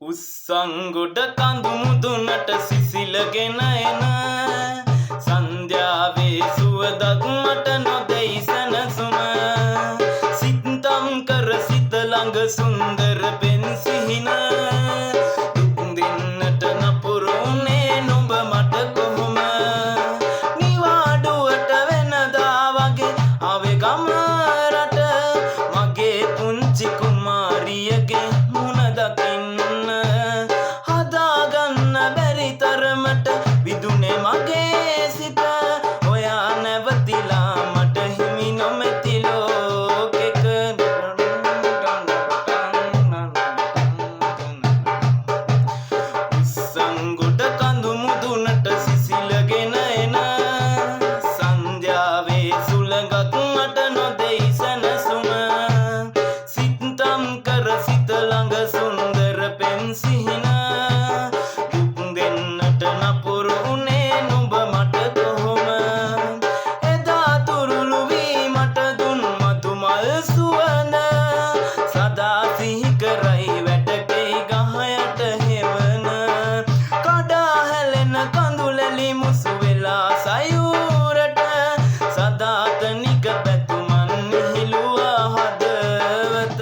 උස්සංගොඩ කඳු මුදුනට සිසිලගෙන එන සන්ධ්‍යාවේ සුවදක් මට නොදෙයි සැනසුම සිතම් කර සිත ළඟ සුන්දර පෙන් සිහින දුක් දෙන්නට නපුරුනේ නුඹ මට කොහොම නිවාඩුවට වෙනදා වගේ ආවේ ගම රට මගේ පුංචි කුමාරියගේ මුණ දකින්න විදුනේ මගේ සිත ඔයා නැවතිලා මට හිමි නොමැති ලෝකෙක උස්සංගොඩ කඳු මුදුනට සිසිලගෙන එන සන්ධ්‍යාවේ සුළඟක් මට නොදෙයි සැනසුම සිතම් කර සිත ළඟ සුන්දර පෙන් සිහින සුවඳ සදා සිහි කරයි වැටකෙයි ගහයට හෙවන කඩා හැලෙන කඳුලැලි මුසු වෙලා සයුරට සදාතනික පැතුමන් හිලුවා හදවත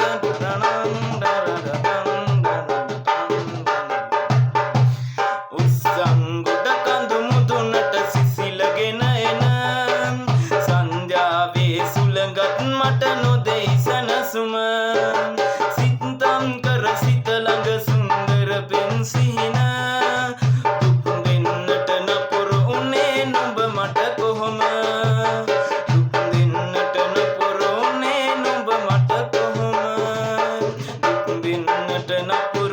උස්සංගොඩ කඳු මුදුනට සිසිලගෙන එන සන්ධ්‍යාවේ සුළඟත් මට නොදෙයි සැනසුම සිතම් කර සිත ළඟ සුන්දර පෙන් සිහින දුක් දෙන්නට නපුරු උනේ නුඹ මට කොහොම දුක් දෙන්නට නපුරු උනේ නුඹ මට කොහොම දුක් දෙන්නට නපුරු